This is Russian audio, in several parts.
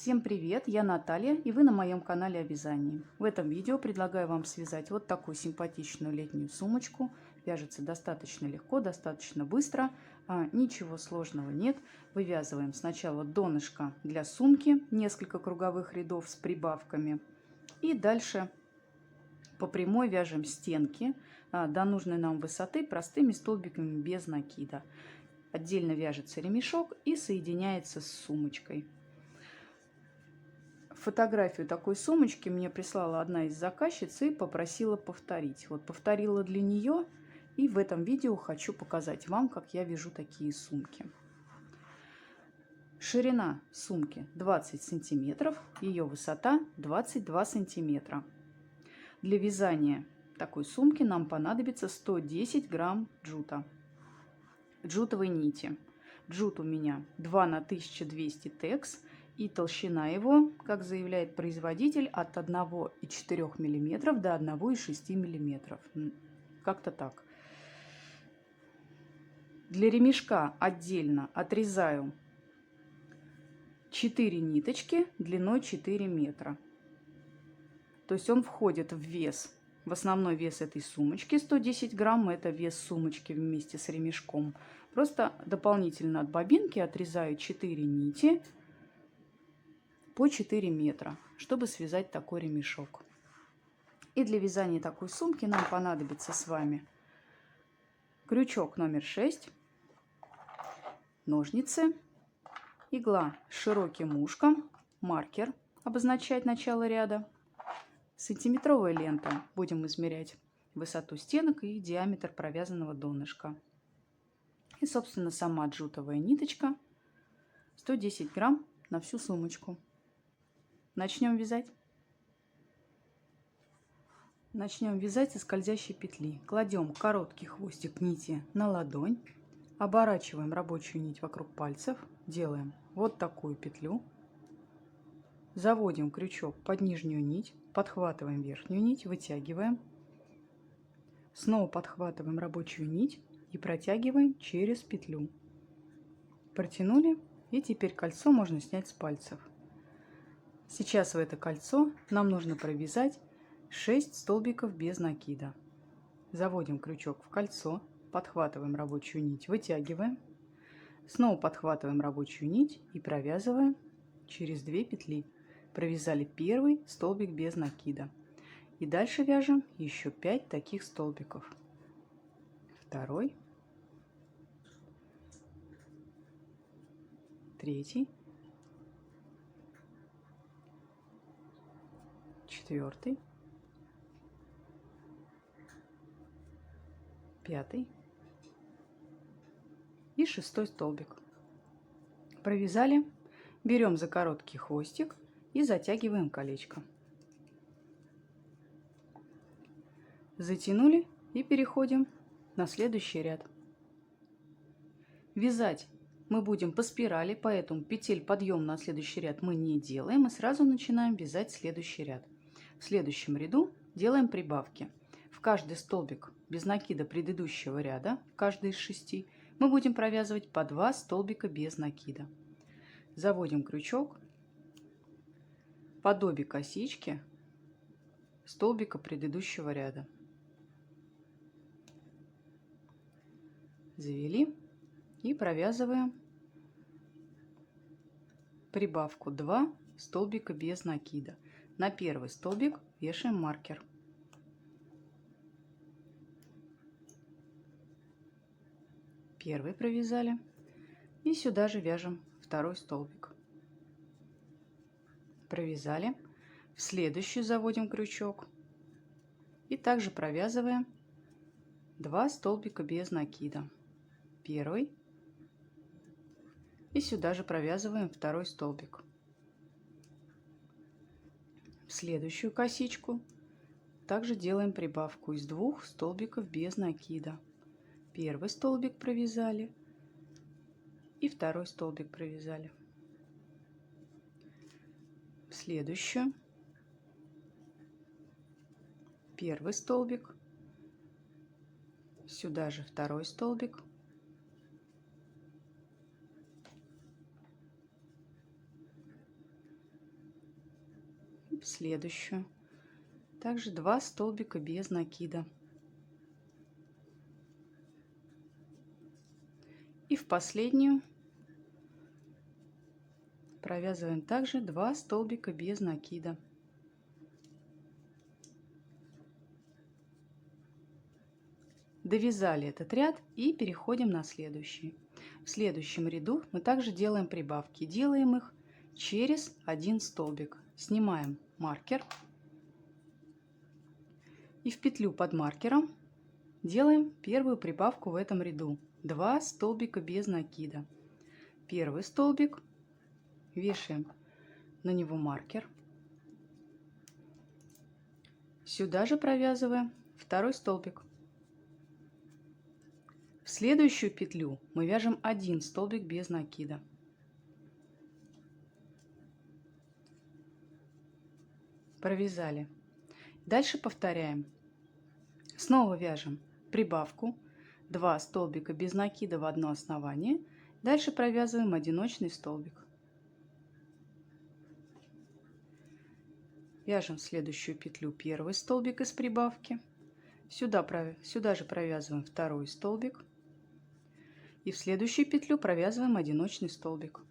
Всем привет! Я Наталья, и вы на моем канале о вязании. В этом видео предлагаю вам связать вот такую симпатичную летнюю сумочку. Вяжется достаточно легко, достаточно быстро, ничего сложного нет. Вывязываем сначала донышко для сумки, несколько круговых рядов с прибавками. И дальше по прямой вяжем стенки до нужной нам высоты простыми столбиками без накида. Отдельно вяжется ремешок и соединяется с сумочкой. Фотографию такой сумочки мне прислала одна из заказчиц и попросила повторить. Вот повторила для нее, и в этом видео хочу показать вам, как я вяжу такие сумки. Ширина сумки 20 сантиметров, ее высота 22 сантиметра. Для вязания такой сумки нам понадобится 110 грамм джута, джутовой нити. Джут у меня 2 на 1200 текс. И толщина его, как заявляет производитель, от 1,4 мм до 1,6 мм. Как-то так. Для ремешка отдельно отрезаю 4 ниточки длиной 4 метра. То есть он входит в вес, в основной вес этой сумочки 110 грамм. Это вес сумочки вместе с ремешком. Просто дополнительно от бобинки отрезаю 4 нити по 4 метра, чтобы связать такой ремешок. И для вязания такой сумки нам понадобится с вами крючок номер 6, ножницы, игла с широким ушком, маркер обозначать начало ряда, сантиметровая лента, будем измерять высоту стенок и диаметр провязанного донышка. И, собственно, сама джутовая ниточка 110 грамм на всю сумочку. Начнем вязать. Начнем вязать со скользящей петли. Кладем короткий хвостик нити на ладонь, оборачиваем рабочую нить вокруг пальцев, делаем вот такую петлю, заводим крючок под нижнюю нить, подхватываем верхнюю нить, вытягиваем, снова подхватываем рабочую нить и протягиваем через петлю. Протянули, и теперь кольцо можно снять с пальцев. Сейчас в это кольцо нам нужно провязать 6 столбиков без накида. Заводим крючок в кольцо, подхватываем рабочую нить, вытягиваем, снова подхватываем рабочую нить и провязываем через 2 петли. Провязали первый столбик без накида. И дальше вяжем еще 5 таких столбиков. Второй, третий, четвертый, пятый и шестой столбик. Провязали, берем за короткий хвостик и затягиваем колечко. Затянули и переходим на следующий ряд. Вязать мы будем по спирали, поэтому петель подъема на следующий ряд мы не делаем и сразу начинаем вязать следующий ряд. В следующем ряду делаем прибавки. В каждый столбик без накида предыдущего ряда, в каждый из 6, мы будем провязывать по 2 столбика без накида. Заводим крючок под обе косички столбика предыдущего ряда. Завели и провязываем прибавку 2 столбика без накида. На первый столбик вешаем маркер. Первый провязали и сюда же вяжем второй столбик. Провязали, в следующий заводим крючок и также провязываем 2 столбика без накида. Первый и сюда же провязываем второй столбик. В следующую косичку также делаем прибавку из 2 столбиков без накида. Первый столбик провязали и второй столбик провязали. В следующую первый столбик, сюда же второй столбик, в следующую. Также 2 столбика без накида. И в последнюю провязываем также 2 столбика без накида. Довязали этот ряд и переходим на следующий. В следующем ряду мы также делаем прибавки. Делаем их через 1 столбик. Снимаем маркер и в петлю под маркером делаем первую прибавку в этом ряду. 2 столбика без накида. Первый столбик, вешаем на него маркер. Сюда же провязываем второй столбик. В следующую петлю мы вяжем 1 столбик без накида. Провязали. Дальше повторяем. Снова вяжем прибавку 2 столбика без накида в одно основание. Дальше провязываем одиночный столбик. Вяжем в следующую петлю первый столбик из прибавки. Сюда же провязываем второй столбик. И в следующую петлю провязываем одиночный столбик.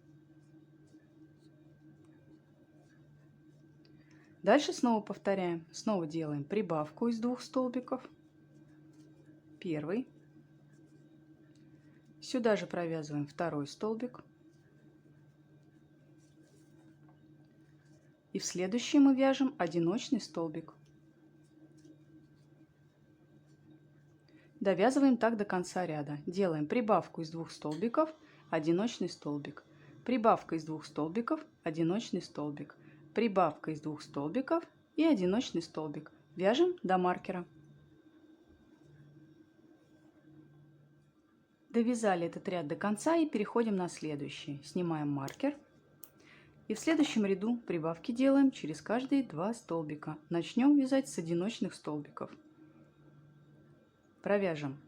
Дальше снова повторяем. Снова делаем прибавку из 2 столбиков. Первый. Сюда же провязываем второй столбик. И в следующий мы вяжем одиночный столбик. Довязываем так до конца ряда. Делаем прибавку из 2 столбиков, одиночный столбик. Прибавка из 2 столбиков, одиночный столбик. Прибавка из 2 столбиков и одиночный столбик. Вяжем до маркера. Довязали этот ряд до конца и переходим на следующий. Снимаем маркер. И в следующем ряду прибавки делаем через каждые 2 столбика. Начнем вязать с одиночных столбиков. Провяжем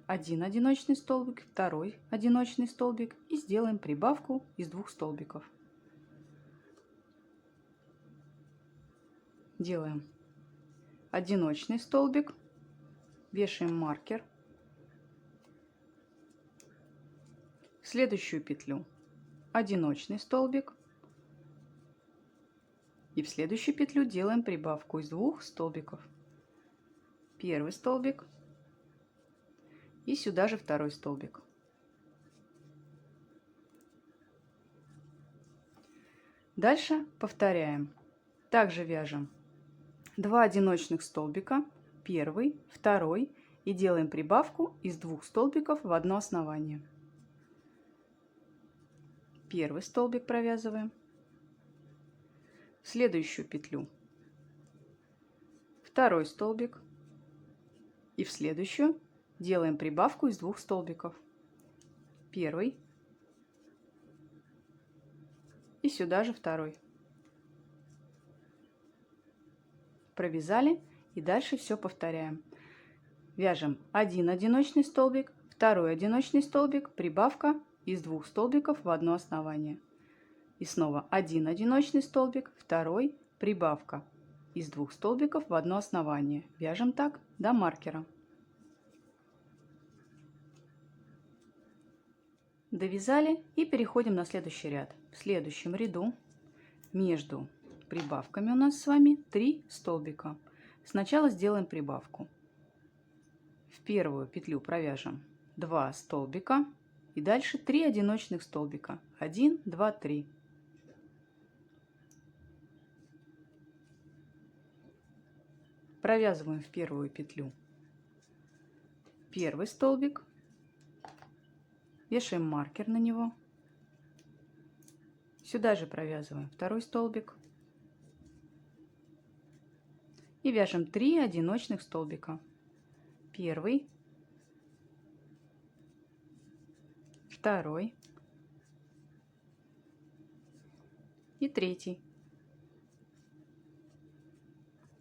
один одиночный столбик, второй одиночный столбик и сделаем прибавку из 2 столбиков. Делаем одиночный столбик, вешаем маркер. В следующую петлю одиночный столбик. И в следующую петлю делаем прибавку из 2 столбиков. Первый столбик. И сюда же второй столбик. Дальше повторяем. Также вяжем 2 одиночных столбика, первый, второй, и делаем прибавку из 2 столбиков в одно основание. Первый столбик провязываем. В следующую петлю второй столбик. И в следующую делаем прибавку из 2 столбиков. Первый. И сюда же второй. Провязали и дальше все повторяем. Вяжем один одиночный столбик, второй одиночный столбик, прибавка из 2 столбиков в одно основание. И снова один одиночный столбик, второй, прибавка из 2 столбиков в одно основание. Вяжем так до маркера. Довязали и переходим на следующий ряд. В следующем ряду между прибавками у нас с вами 3 столбика. Сначала сделаем прибавку. В первую петлю провяжем 2 столбика и дальше 3 одиночных столбика. 1, 2, 3. Провязываем в первую петлю первый столбик, вешаем маркер на него. Сюда же провязываем второй столбик и вяжем 3 одиночных столбика. Первый, второй и третий.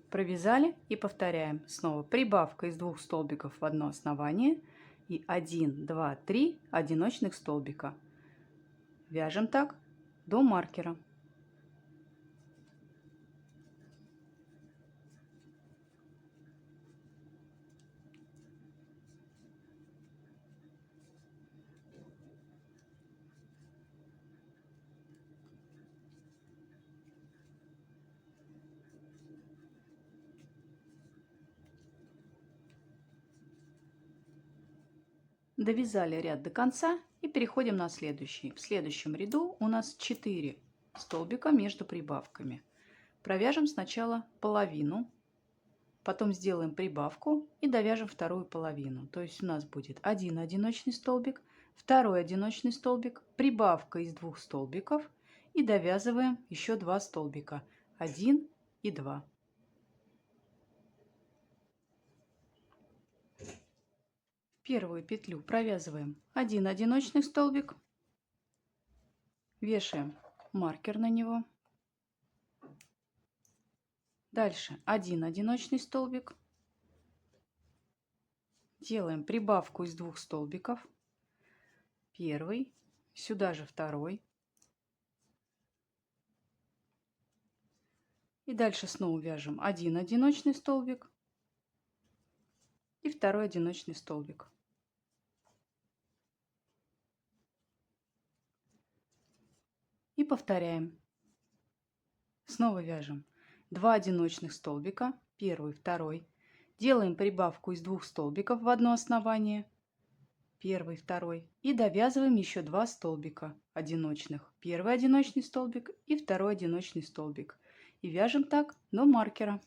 Провязали и повторяем. Снова прибавка из 2 столбиков в одно основание и 1, 2, 3 одиночных столбика. Вяжем так до маркера. Довязали ряд до конца и переходим на следующий. В следующем ряду у нас 4 столбика между прибавками. Провяжем сначала половину, потом сделаем прибавку и довяжем вторую половину. То есть у нас будет один одиночный столбик, второй одиночный столбик, прибавка из 2 столбиков и довязываем еще 2 столбика, 1 и 2. Первую петлю провязываем один одиночный столбик, вешаем маркер на него. Дальше один одиночный столбик, делаем прибавку из 2 столбиков, первый, сюда же второй, и дальше снова вяжем один одиночный столбик и второй одиночный столбик. И повторяем. Снова вяжем 2 одиночных столбика, первый, второй. Делаем прибавку из 2 столбиков в одно основание, первый, второй. И довязываем еще 2 столбика одиночных. Первый одиночный столбик и второй одиночный столбик. И вяжем так до маркера.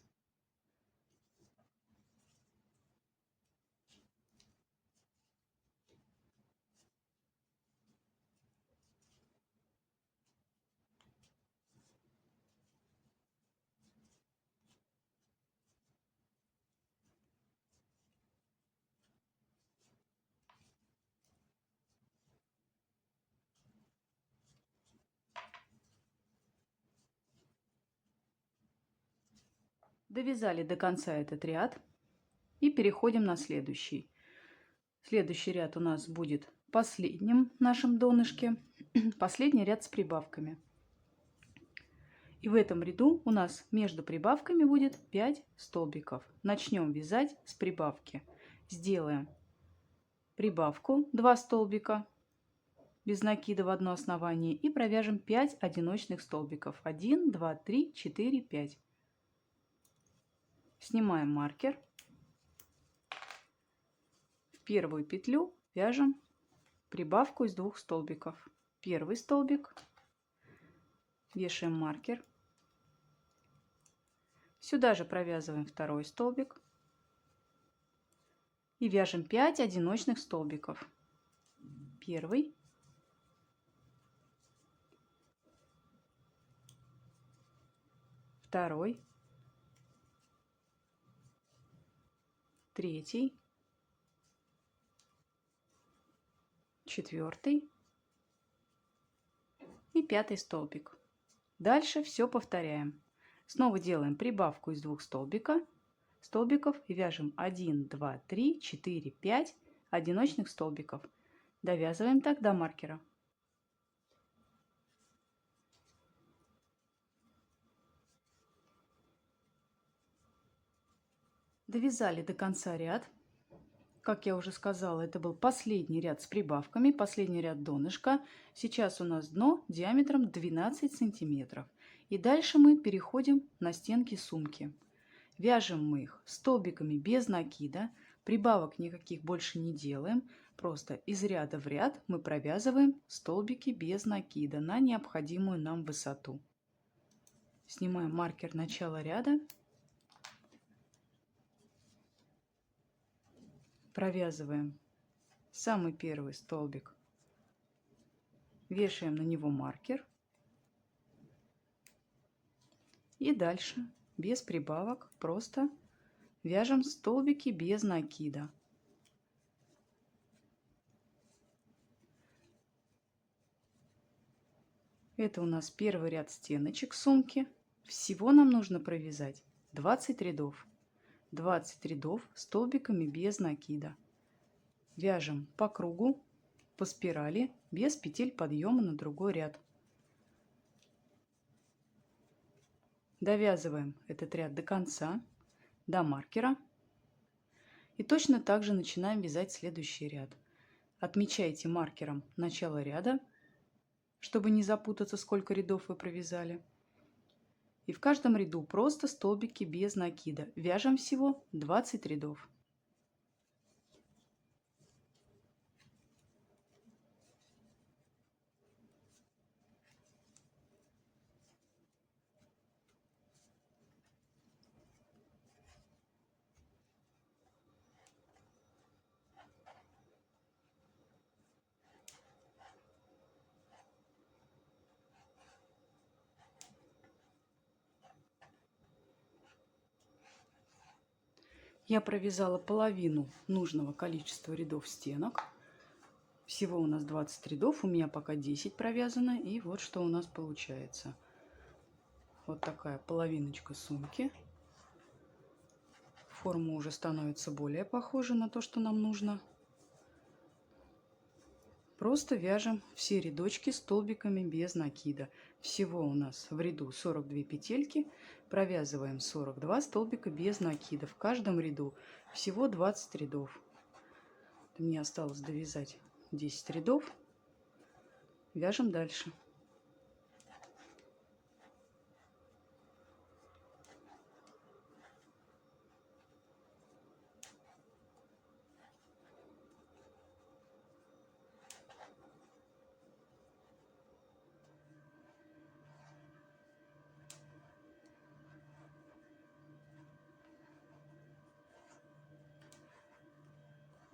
Довязали до конца этот ряд и переходим на следующий. Следующий ряд у нас будет последним в нашем донышке. Последний ряд с прибавками. И в этом ряду у нас между прибавками будет 5 столбиков. Начнем вязать с прибавки. Сделаем прибавку 2 столбика без накида в одно основание и провяжем 5 одиночных столбиков. 1, 2, 3, 4, 5. Снимаем маркер. В первую петлю вяжем прибавку из 2 столбиков. Первый столбик, вешаем маркер. Сюда же провязываем второй столбик и вяжем 5 одиночных столбиков. Первый, второй, третий, четвертый и пятый столбик. Дальше все повторяем. Снова делаем прибавку из 2 столбиков и вяжем 1, 2, 3, 4, 5 одиночных столбиков. Довязываем так до маркера. Довязали до конца ряд. Как я уже сказала, это был последний ряд с прибавками, последний ряд донышка. Сейчас у нас дно диаметром 12 сантиметров. И дальше мы переходим на стенки сумки. Вяжем мы их столбиками без накида. Прибавок никаких больше не делаем. Просто из ряда в ряд мы провязываем столбики без накида на необходимую нам высоту. Снимаем маркер начала ряда. Провязываем самый первый столбик, вешаем на него маркер и дальше без прибавок просто вяжем столбики без накида. Это у нас первый ряд стеночек сумки. Всего нам нужно провязать 20 рядов. 20 рядов столбиками без накида. Вяжем по кругу, по спирали, без петель подъема на другой ряд. Довязываем этот ряд до конца, до маркера. И точно так же начинаем вязать следующий ряд. Отмечайте маркером начало ряда, чтобы не запутаться, сколько рядов вы провязали. И в каждом ряду просто столбики без накида. Вяжем всего 20 рядов. Я провязала половину нужного количества рядов стенок. Всего у нас 20 рядов, у меня пока 10 провязано. И вот что у нас получается. Вот такая половиночка сумки. Форма уже становится более похожа на то, что нам нужно. Просто вяжем все рядочки столбиками без накида. Всего у нас в ряду 42 петельки. Провязываем 42 столбика без накида. В каждом ряду всего 20 рядов. Мне осталось довязать 10 рядов. Вяжем дальше.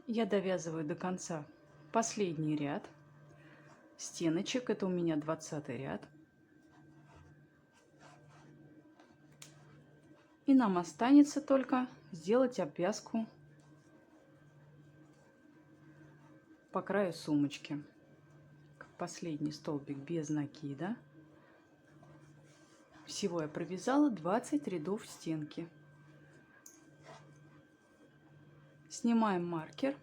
Я довязываю до конца последний ряд стеночек. Это у меня 20 ряд. И нам останется только сделать обвязку по краю сумочки. Последний столбик без накида. Всего я провязала 20 рядов стенки. Снимаем маркер.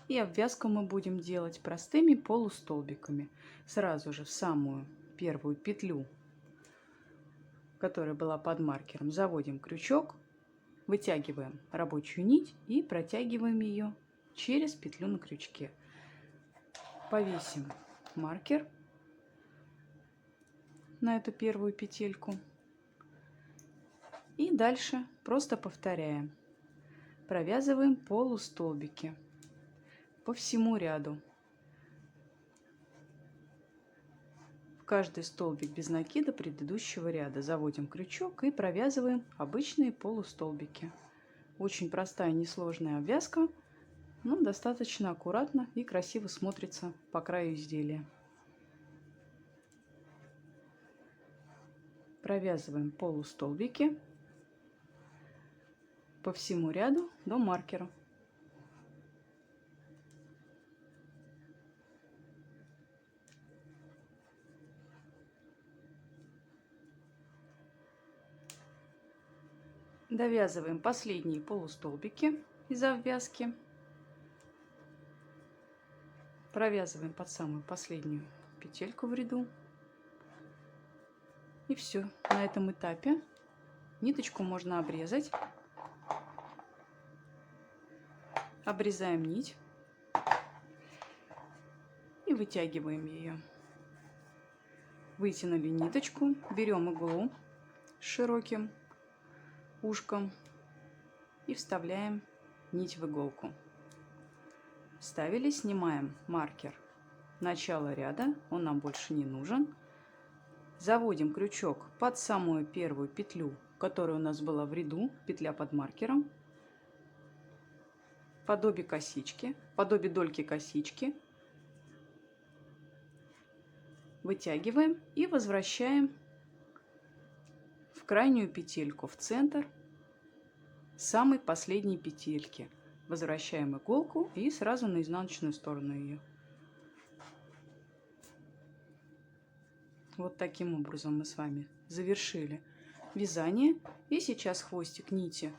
И обвязку мы будем делать простыми полустолбиками. Сразу же в самую первую петлю, которая была под маркером, заводим крючок, вытягиваем рабочую нить и протягиваем ее через петлю на крючке. Повесим маркер на эту первую петельку. И дальше просто повторяем. Провязываем полустолбики по всему ряду. В каждый столбик без накида предыдущего ряда заводим крючок и провязываем обычные полустолбики. Очень простая, несложная обвязка, но достаточно аккуратно и красиво смотрится по краю изделия. Провязываем полустолбики по всему ряду до маркера. Довязываем последние полустолбики из обвязки. Провязываем под самую последнюю петельку в ряду. И все. На этом этапе ниточку можно обрезать. Обрезаем нить и вытягиваем ее. Вытянули ниточку, берем иглу с широким ушком и вставляем нить в иголку. Вставили, снимаем маркер начала ряда, он нам больше не нужен. Заводим крючок под самую первую петлю, которая у нас была в ряду, петля под маркером, подобие косички, подобие дольки косички. Вытягиваем и возвращаем в крайнюю петельку, в центр самой последней петельки. Возвращаем иголку и сразу на изнаночную сторону ее. Вот таким образом мы с вами завершили вязание. И сейчас хвостик нити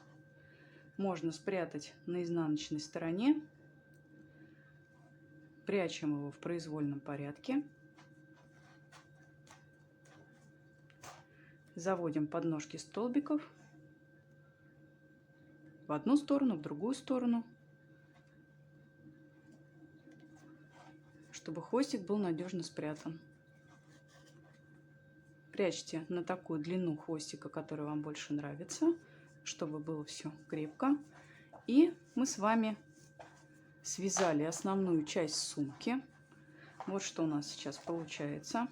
можно спрятать на изнаночной стороне. Прячем его в произвольном порядке. Заводим подножки столбиков в одну сторону, в другую сторону, чтобы хвостик был надежно спрятан. Прячьте на такую длину хвостика, которая вам больше нравится, чтобы было все крепко. И мы с вами связали основную часть сумки. Вот что у нас сейчас получается.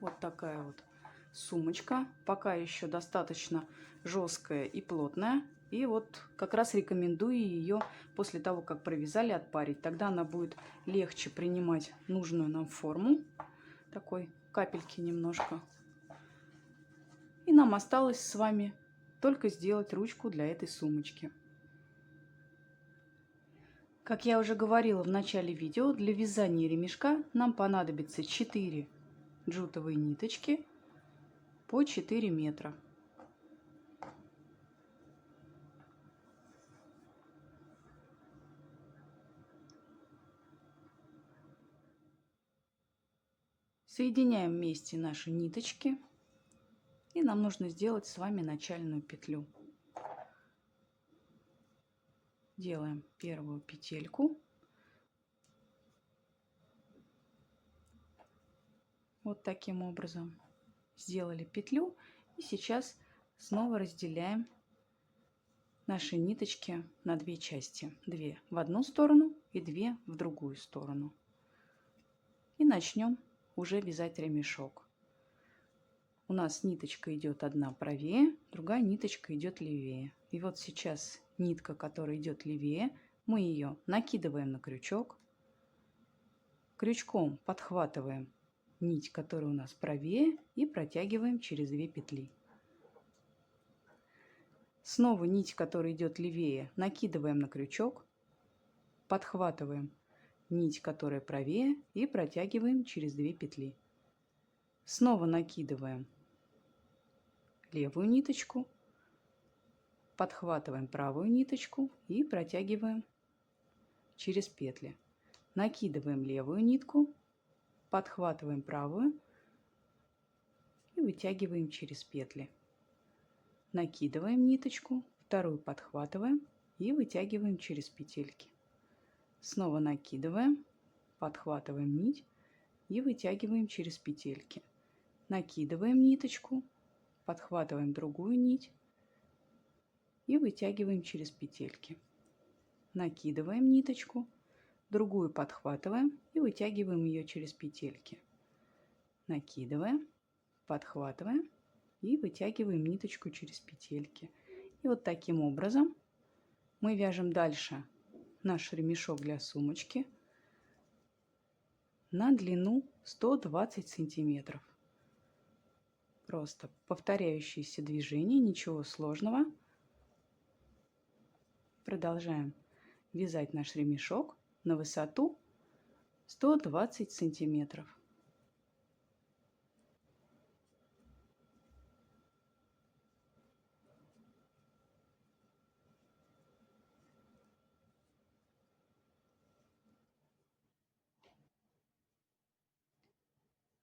Вот такая вот сумочка. Пока еще достаточно жесткая и плотная. И вот как раз рекомендую ее после того, как провязали, отпарить. Тогда она будет легче принимать нужную нам форму. Такой капельки немножко. И нам осталось с вами только сделать ручку для этой сумочки. Как я уже говорила в начале видео, для вязания ремешка нам понадобится 4 джутовые ниточки по 4 метра. Соединяем вместе наши ниточки, и нам нужно сделать с вами начальную петлю. Делаем первую петельку. Вот таким образом сделали петлю, и сейчас снова разделяем наши ниточки на две части. 2 в одну сторону и 2 в другую сторону. И начнем уже вязать ремешок. У нас ниточка идет одна правее, другая ниточка идет левее. И вот сейчас нитка, которая идет левее, мы ее накидываем на крючок, крючком подхватываем нить, которая у нас правее, и протягиваем через 2 петли. Снова нить, которая идет левее, накидываем на крючок, подхватываем нить, которая правее, и протягиваем через 2 петли. Снова накидываем левую ниточку, подхватываем правую ниточку и протягиваем через петли. Накидываем левую нитку, подхватываем правую и вытягиваем через петли. Накидываем ниточку, вторую подхватываем и вытягиваем через петельки. Снова накидываем, подхватываем нить и вытягиваем через петельки. Накидываем ниточку, подхватываем другую нить и вытягиваем через петельки. Накидываем ниточку, другую подхватываем и вытягиваем ее через петельки. Накидываем, подхватываем и вытягиваем ниточку через петельки. И вот таким образом мы вяжем дальше наш ремешок для сумочки на длину 120 сантиметров. Просто повторяющиеся движения, ничего сложного. Продолжаем вязать наш ремешок на высоту 120 сантиметров.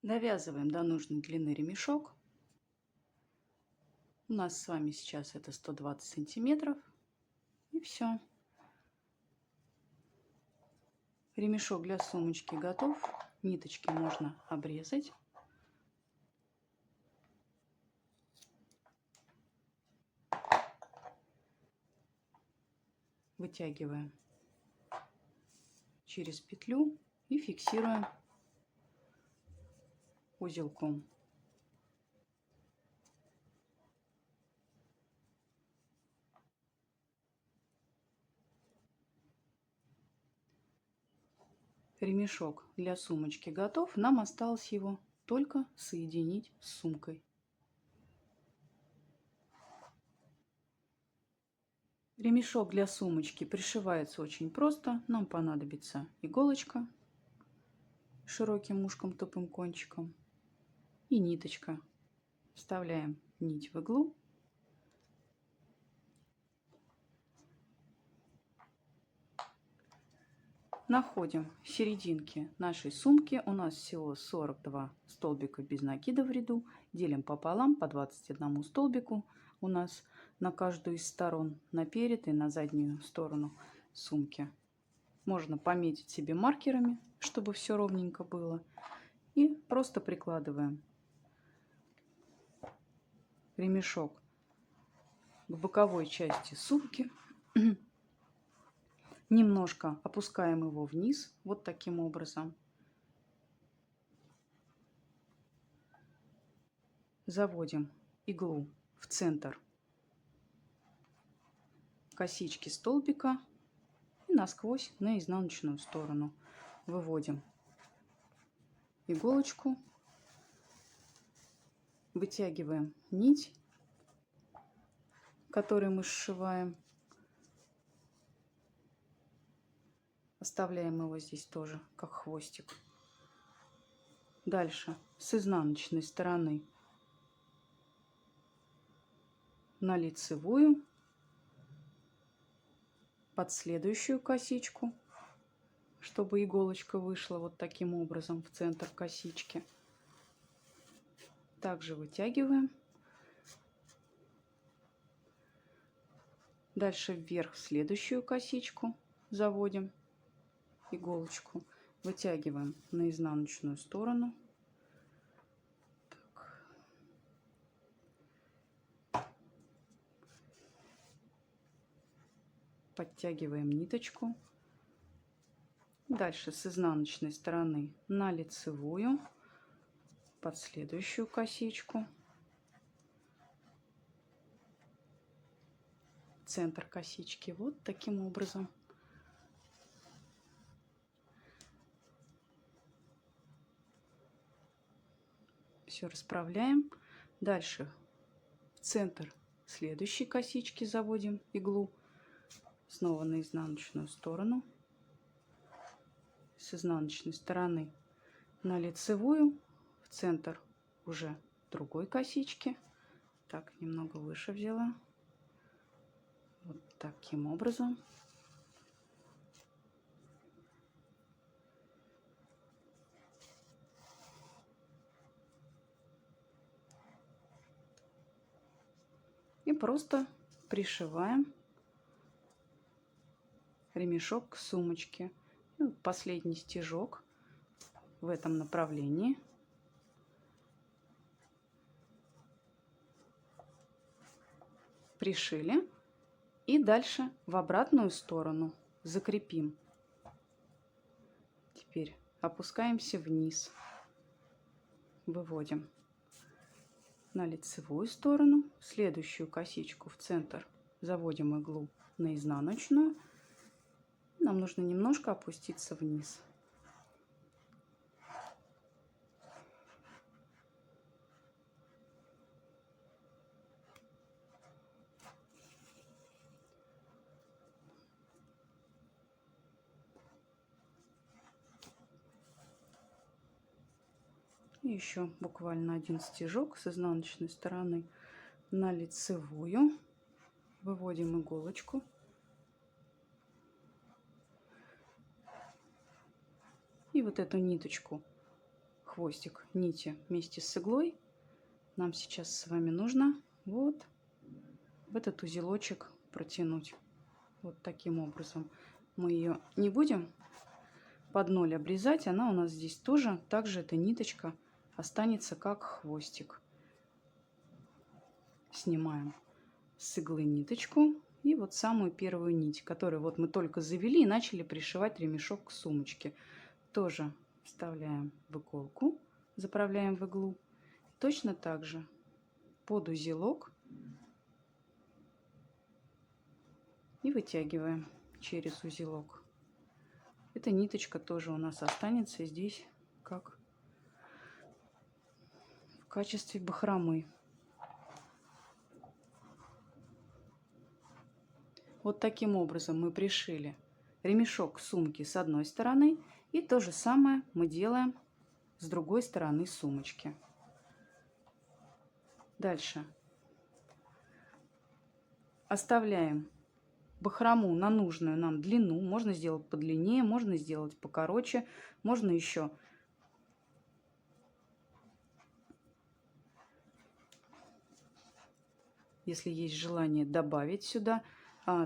Довязываем до нужной длины ремешок. У нас с вами сейчас это 120 сантиметров. И все. Ремешок для сумочки готов. Ниточки можно обрезать. Вытягиваем через петлю и фиксируем узелком. Ремешок для сумочки готов. Нам осталось его только соединить с сумкой. Ремешок для сумочки пришивается очень просто. Нам понадобится иголочка с широким ушком, тупым кончиком и ниточка. Вставляем нить в иглу. Находим серединки нашей сумки. У нас всего 42 столбика без накида в ряду. Делим пополам по 21 столбику у нас на каждую из сторон, на перед и на заднюю сторону сумки. Можно пометить себе маркерами, чтобы все ровненько было. И просто прикладываем ремешок к боковой части сумки. Немножко опускаем его вниз, вот таким образом. Заводим иглу в центр косички столбика и насквозь на изнаночную сторону. Выводим иголочку, вытягиваем нить который мы сшиваем. Оставляем его здесь тоже как хвостик. Дальше с изнаночной стороны на лицевую под следующую косичку, чтобы иголочка вышла вот таким образом в центр косички. Также вытягиваем. Дальше вверх в следующую косичку заводим иголочку, вытягиваем на изнаночную сторону. Так. Подтягиваем ниточку. Дальше с изнаночной стороны на лицевую под следующую косичку. Центр косички вот таким образом. Все расправляем. Дальше в центр следующей косички заводим иглу. Снова на изнаночную сторону. С изнаночной стороны на лицевую в центр уже другой косички. Так, немного выше взяла. Вот таким образом. И просто пришиваем ремешок к сумочке. И вот последний стежок в этом направлении. Пришили. И дальше в обратную сторону закрепим. Теперь опускаемся вниз. Выводим на лицевую сторону, следующую косичку в центр заводим иглу на изнаночную. Нам нужно немножко опуститься вниз. И еще буквально один стежок с изнаночной стороны на лицевую. Выводим иголочку. И вот эту ниточку, хвостик нити вместе с иглой нам сейчас с вами нужно вот в этот узелочек протянуть. Вот таким образом. Мы ее не будем под ноль обрезать. Она у нас здесь тоже, также эта ниточка останется как хвостик. Снимаем с иглы ниточку и вот самую первую нить, которую вот мы только завели и начали пришивать ремешок к сумочке. Тоже вставляем в иголку, заправляем в иглу. Точно так же под узелок и вытягиваем через узелок. Эта ниточка тоже у нас останется здесь как в качестве бахромы. Вот таким образом мы пришили ремешок к сумке с одной стороны, и то же самое мы делаем с другой стороны сумочки. Дальше оставляем бахрому на нужную нам длину. Можно сделать подлиннее, можно сделать покороче, можно еще если есть желание добавить сюда.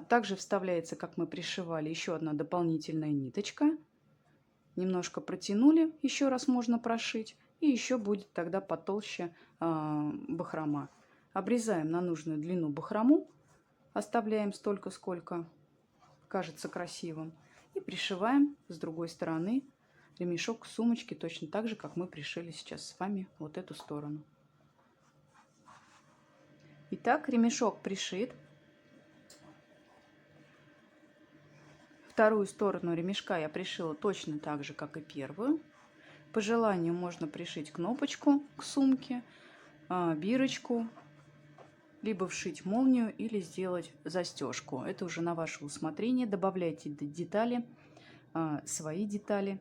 Также вставляется, как мы пришивали, еще одна дополнительная ниточка. Немножко протянули, еще раз можно прошить. И еще будет тогда потолще бахрома. Обрезаем на нужную длину бахрому. Оставляем столько, сколько кажется красивым. И пришиваем с другой стороны ремешок к сумочке точно так же, как мы пришили сейчас с вами вот эту сторону. Итак, ремешок пришит. Вторую сторону ремешка я пришила точно так же, как и первую. По желанию можно пришить кнопочку к сумке, бирочку, либо вшить молнию или сделать застежку. Это уже на ваше усмотрение. Добавляйте детали, свои детали,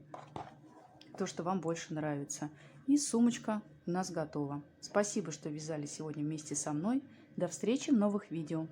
то, что вам больше нравится. И сумочка у нас готова. Спасибо, что вязали сегодня вместе со мной. До встречи в новых видео.